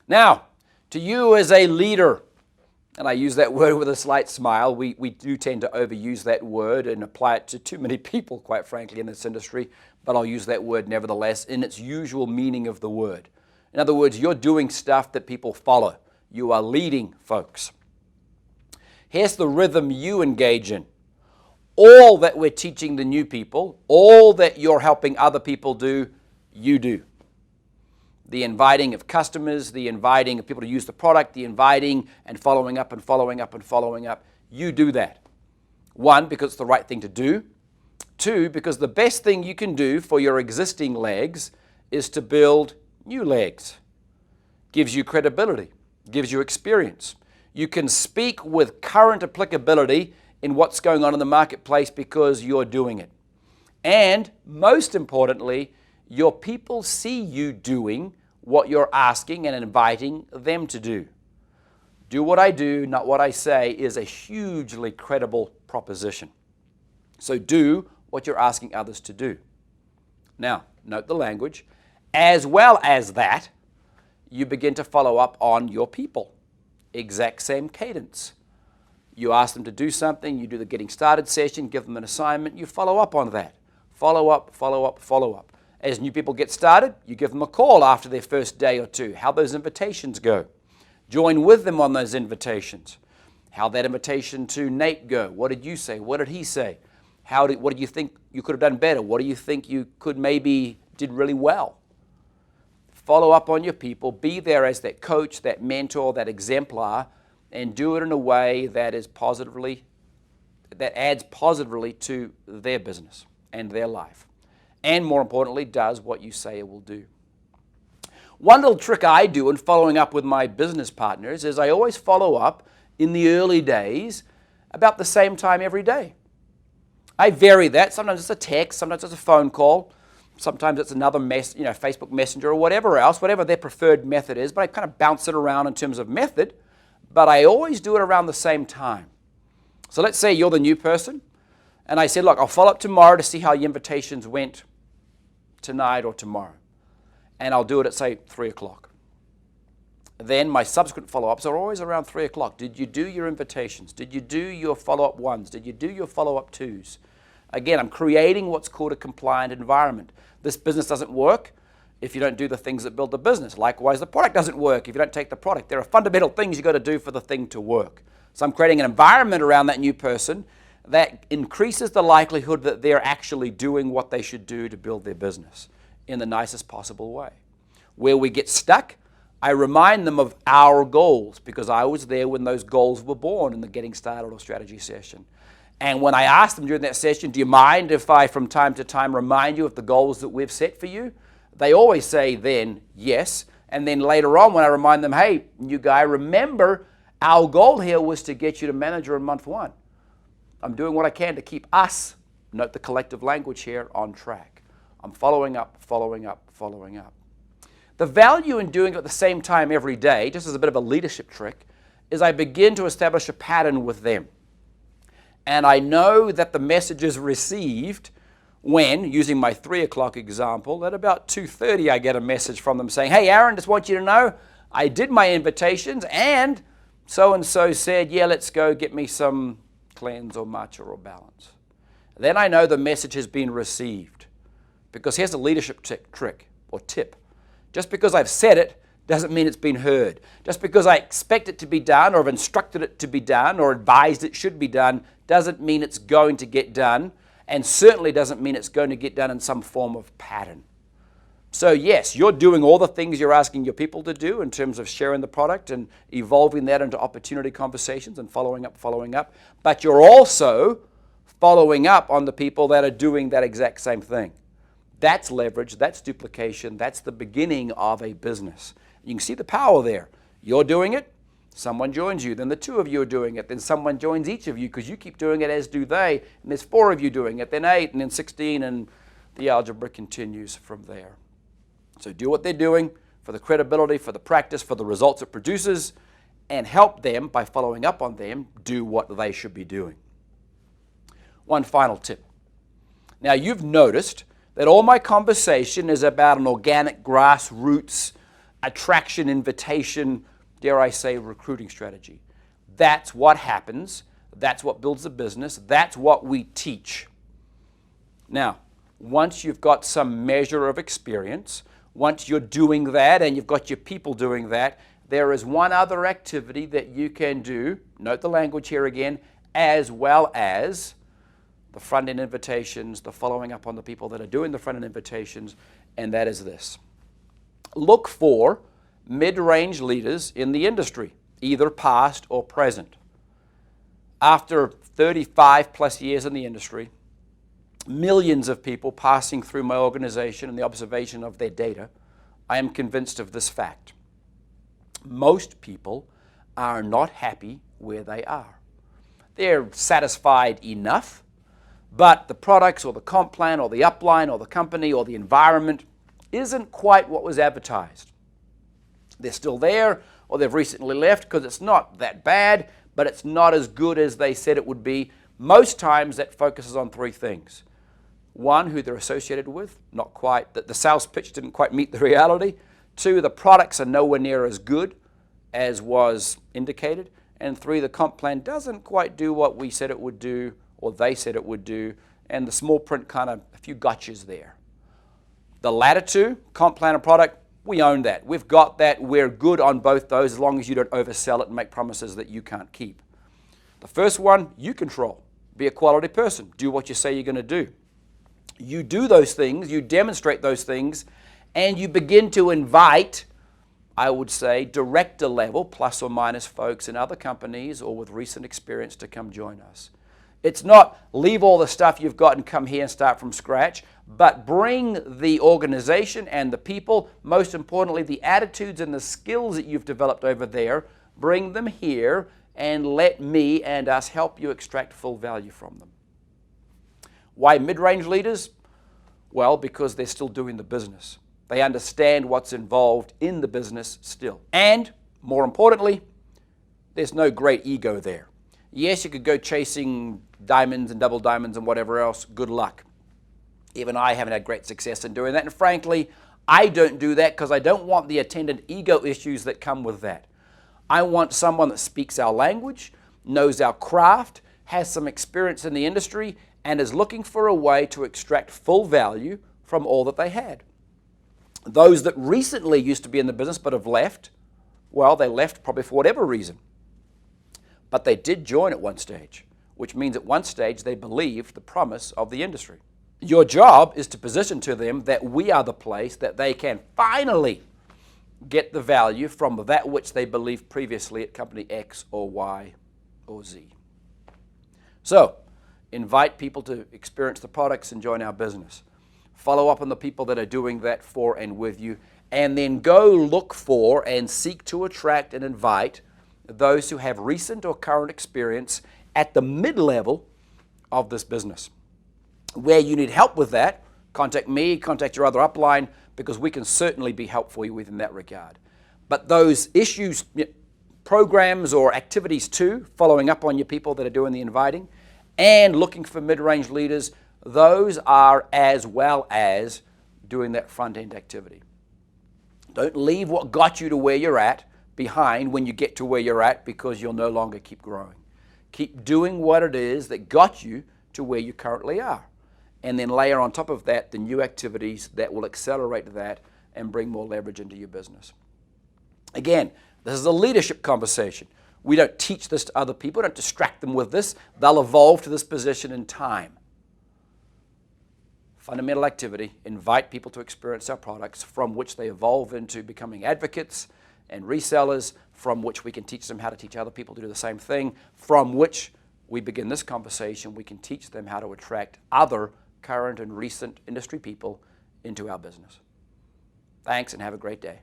Now, to you as a leader, and I use that word with a slight smile, we do tend to overuse that word and apply it to too many people, quite frankly, in this industry, but I'll use that word nevertheless in its usual meaning of the word. In other words, you're doing stuff that people follow. You are leading folks. Here's the rhythm you engage in. All that we're teaching the new people, all that you're helping other people do, you do. The inviting of customers, the inviting of people to use the product, the inviting and following up and following up and following up, you do that. One, because it's the right thing to do. Two, because the best thing you can do for your existing legs is to build new legs. Gives you credibility, gives you experience. You can speak with current applicability in what's going on in the marketplace because you're doing it. And most importantly, your people see you doing what you're asking and inviting them to do. Do what I do, not what I say, is a hugely credible proposition. So do what you're asking others to do. Now, note the language. As well as that, you begin to follow up on your people. Exact same cadence. You ask them to do something, you do the getting started session, give them an assignment, you follow up on that. Follow up, follow up, follow up. As new people get started, you give them a call after their first day or two, how those invitations go. Join with them on those invitations. How that invitation to Nate go? What did you say? What did he say? What did you think you could have done better? What do you think you could maybe did really well? Follow up on your people. Be there as that coach, that mentor, that exemplar, and do it in a way that adds positively to their business and their life. And more importantly, does what you say it will do. One little trick I do in following up with my business partners is I always follow up in the early days about the same time every day. I vary that. Sometimes it's a text, sometimes it's a phone call, sometimes it's another Facebook Messenger or whatever else, whatever their preferred method is, but I kind of bounce it around in terms of method. But I always do it around the same time. So let's say you're the new person, and I said, look, I'll follow up tomorrow to see how your invitations went tonight or tomorrow. And I'll do it at, say, 3 o'clock. Then my subsequent follow-ups are always around 3 o'clock. Did you do your invitations? Did you do your follow-up ones? Did you do your follow-up twos? Again, I'm creating what's called a compliant environment. This business doesn't work if you don't do the things that build the business. Likewise, the product doesn't work if you don't take the product. There are fundamental things you've got to do for the thing to work. So I'm creating an environment around that new person that increases the likelihood that they're actually doing what they should do to build their business in the nicest possible way. Where we get stuck, I remind them of our goals because I was there when those goals were born in the Getting Started or Strategy session. And when I ask them during that session, do you mind if I from time to time remind you of the goals that we've set for you? They always say then, yes. And then later on when I remind them, hey, new guy, remember our goal here was to get you to manager in month 1. I'm doing what I can to keep us, note the collective language here, on track. I'm following up, following up, following up. The value in doing it at the same time every day, just as a bit of a leadership trick, is I begin to establish a pattern with them. And I know that the message is received when, using my 3 o'clock example, at about 2:30 I get a message from them saying, hey Aaron, just want you to know I did my invitations and so-and-so said, yeah, let's go get me some cleanse or matcha or balance. Then I know the message has been received. Because here's a leadership trick or tip. Just because I've said it doesn't mean it's been heard. Just because I expect it to be done or have instructed it to be done or advised it should be done doesn't mean it's going to get done, and certainly doesn't mean it's going to get done in some form of pattern. So yes, you're doing all the things you're asking your people to do in terms of sharing the product and evolving that into opportunity conversations and following up, but you're also following up on the people that are doing that exact same thing. That's leverage, that's duplication, that's the beginning of a business. You can see the power there. You're doing it, someone joins you, then the 2 of you are doing it, then someone joins each of you because you keep doing it as do they, and there's 4 of you doing it, then 8, and then 16, and the algebra continues from there. So do what they're doing for the credibility, for the practice, for the results it produces, and help them by following up on them do what they should be doing. One final tip. Now you've noticed that all my conversation is about an organic grassroots attraction, invitation, dare I say, recruiting strategy. That's what happens. That's what builds a business. That's what we teach. Now, once you've got some measure of experience, once you're doing that and you've got your people doing that, there is one other activity that you can do, note the language here again, as well as the front-end invitations, the following up on the people that are doing the front-end invitations, and that is this. Look for mid-range leaders in the industry, either past or present. After 35 plus years in the industry, millions of people passing through my organization and the observation of their data, I am convinced of this fact. Most people are not happy where they are. They're satisfied enough, but the products or the comp plan or the upline or the company or the environment isn't quite what was advertised. They're still there, or they've recently left because it's not that bad, but it's not as good as they said it would be. Most times that focuses on three things. One, who they're associated with, not quite, that the sales pitch didn't quite meet the reality. Two, the products are nowhere near as good as was indicated. And three, the comp plan doesn't quite do what we said it would do, or they said it would do, and the small print kind of a few gotchas there. The latter two, comp plan and product, we own that. We've got that. We're good on both those as long as you don't oversell it and make promises that you can't keep. The first one, you control. Be a quality person. Do what you say you're going to do. You do those things, you demonstrate those things, and you begin to invite, I would say, director level, plus or minus folks in other companies or with recent experience to come join us. It's not leave all the stuff you've got and come here and start from scratch, but bring the organization and the people, most importantly, the attitudes and the skills that you've developed over there, bring them here and let me and us help you extract full value from them. Why mid-range leaders? Well, because they're still doing the business. They understand what's involved in the business still. And, more importantly, there's no great ego there. Yes, you could go chasing diamonds and double diamonds and whatever else. Good luck. Even I haven't had great success in doing that. And frankly, I don't do that because I don't want the attendant ego issues that come with that. I want someone that speaks our language, knows our craft, has some experience in the industry, and is looking for a way to extract full value from all that they had. Those that recently used to be in the business but have left, well, they left probably for whatever reason. But they did join at one stage, which means at one stage they believed the promise of the industry. Your job is to position to them that we are the place that they can finally get the value from that which they believed previously at company X or Y or Z. So, invite people to experience the products and join our business. Follow up on the people that are doing that for and with you, and then go look for and seek to attract and invite those who have recent or current experience at the mid-level of this business. Where you need help with that, contact me, contact your other upline, because we can certainly be helpful you within that regard. But those issues, programs or activities too, following up on your people that are doing the inviting, and looking for mid-range leaders, those are as well as doing that front-end activity. Don't leave what got you to where you're at behind when you get to where you're at, because you'll no longer keep growing. Keep doing what it is that got you to where you currently are. And then layer on top of that the new activities that will accelerate that and bring more leverage into your business. Again, this is a leadership conversation. We don't teach this to other people, don't distract them with this. They'll evolve to this position in time. Fundamental activity, invite people to experience our products, from which they evolve into becoming advocates and resellers, from which we can teach them how to teach other people to do the same thing, from which we begin this conversation, we can teach them how to attract other current and recent industry people into our business. Thanks and have a great day.